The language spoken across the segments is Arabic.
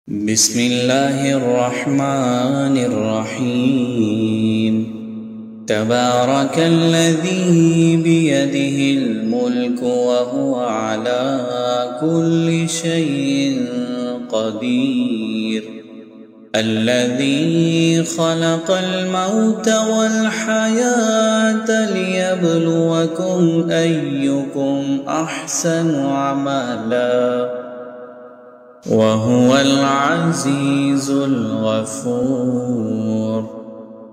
بسم الله الرحمن الرحيم. تبارك الذي بيده الملك وهو على كل شيء قدير، الذي خلق الموت والحياة ليبلوكم أيكم أحسن عملا، وهو العزيز الغفور.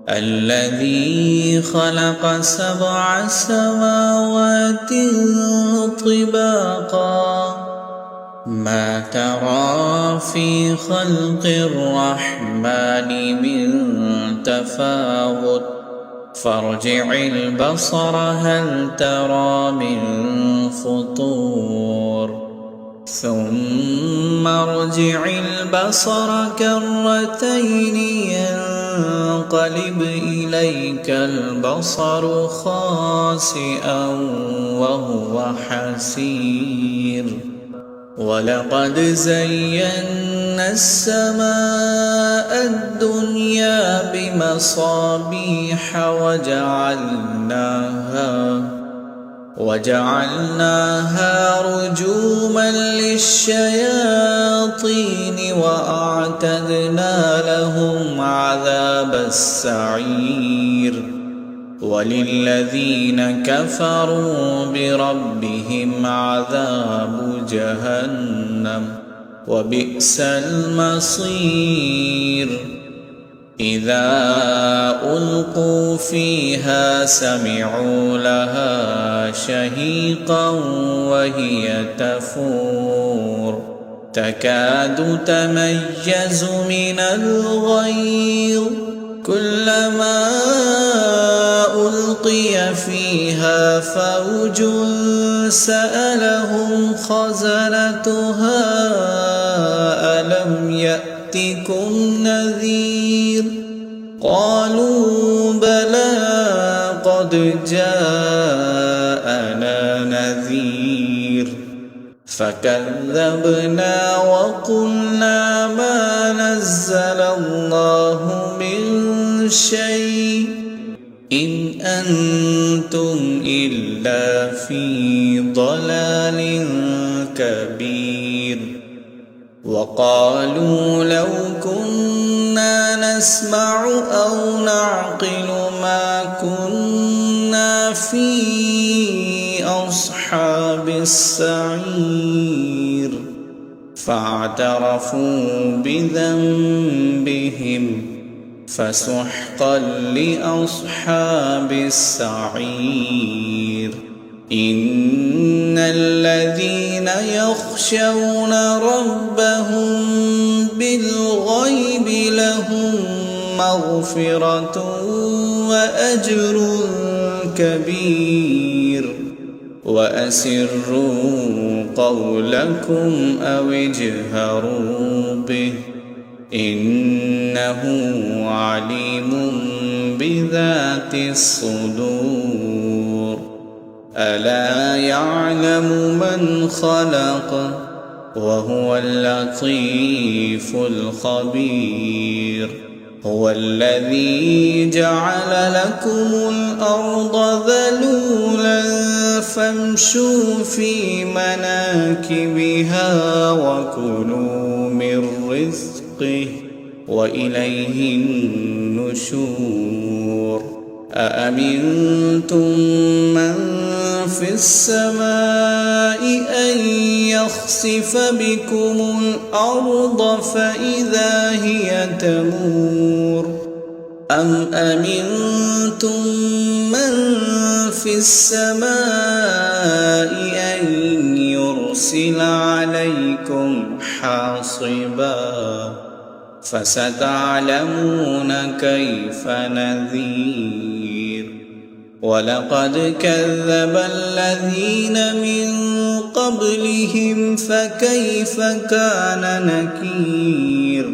الذي خلق 7 سماوات طباقا، ما ترى في خلق الرحمن من تفاوت، فارجع البصر هل ترى من فطور، ثم ارجع البصر كرتين ينقلب إليك البصر خاسئا وهو حسير. ولقد زينا السماء الدنيا بمصابيح وجعلناها رجوما للشياطين، وأعتدنا لهم عذاب السعير. وللذين كفروا بربهم عذاب جهنم، وبئس المصير. إذا ألقوا فيها سمعوا لها شهيقا وهي تفور، تكاد تميز من الغيظ، كلما ألقي فيها فوج سألهم خزنتها ألم يأتكم نذير، قالوا بلى قد جاءنا نذير، فكذبنا وقلنا ما نزل الله من شيء إن أنتم إلا في ضلال كبير. وقالوا لو كنا نسمع أو نعقل ما كنا في أصحاب السعير، فاعترفوا بذنبهم فسحقا لأصحاب السعير. إن الذين يخشون ربهم بالغيب لهم مغفرة وأجر كبير. وأسروا قولكم أو اجهروا به إنه عليم بذات الصدور. ألا يعلم من خلق وهو اللطيف الخبير. هو الذي جعل لكم الأرض ذلولا فامشوا في مناكبها وكلوا من رزقه وإليه النشور. أأمنتم من في السماء أن يخسف بكم الأرض فإذا هي تمور، أم أمنتم من في السماء أن يرسل عليكم حاصبا، فستعلمون كيف نذير. ولقد كذب الذين من قبلهم فكيف كان نكير.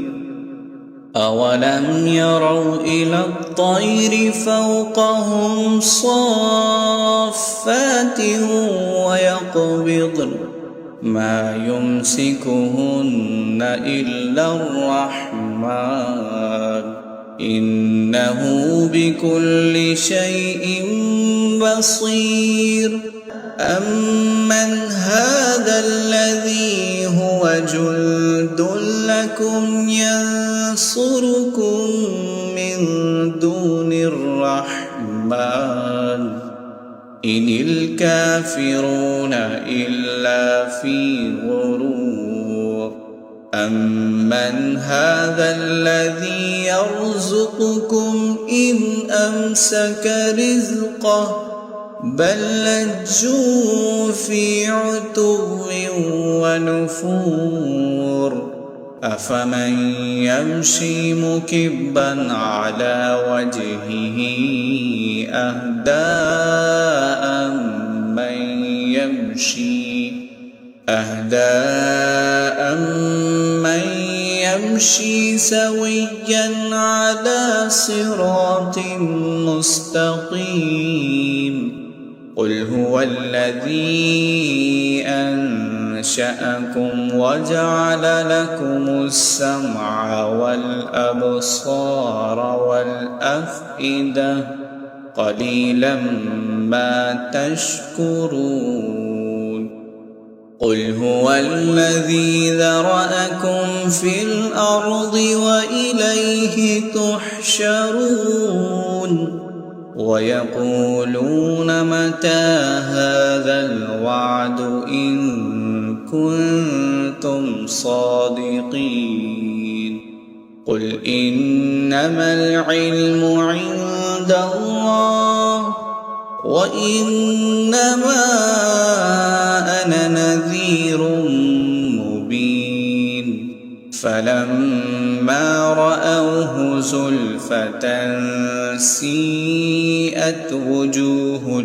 أولم يروا إلى الطير فوقهم صافات ويقبضن ما يمسكهن إلا الرحمن إنه بكل شيء بصير. أمن هذا الذي هو جند لكم ينصركم من دون الرحمن إن الكافرون إلا في غرور. أمن هذا الذي يرزقكم إن أمسك رزقه بل لجوا في عتو ونفور. أفمن يمشي مكبا على وجهه أهدى أمن يمشي سويا على صراط مستقيم. قل هو الذي أنشأكم وجعل لكم السمع والأبصار والأفئدة قليلا ما تشكرون. قل هو الذي ذرأكم في الأرض وإليه تحشرون. ويقولون متى هذا الوعد إن كنتم صادقين. قل إنما العلم عند الله وإنما أنا نذير مبين. فلما رأوه زلفة سيئت وجوه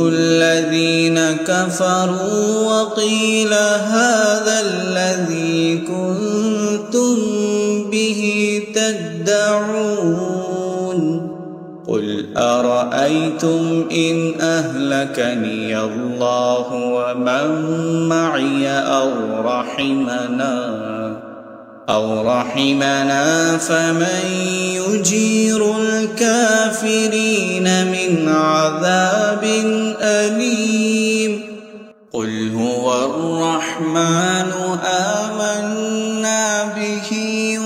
الذين كفروا وقيل هذا الذي كنتم به تدعون. قل أرأيتم إن أهلكني الله ومن معي أو رحمنا فمن يجير الكافرين من عذاب أليم. قل هو الرحمن آمنا به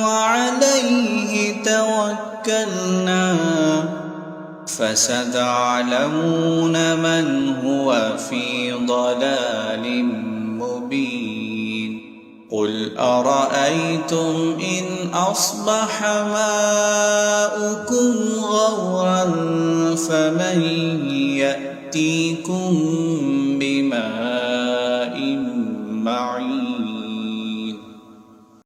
وعليه توكلنا فستعلمون من هو في ضلال مبين. قل أرأيتم إن أصبح ماؤكم غورا فمن يأتيكم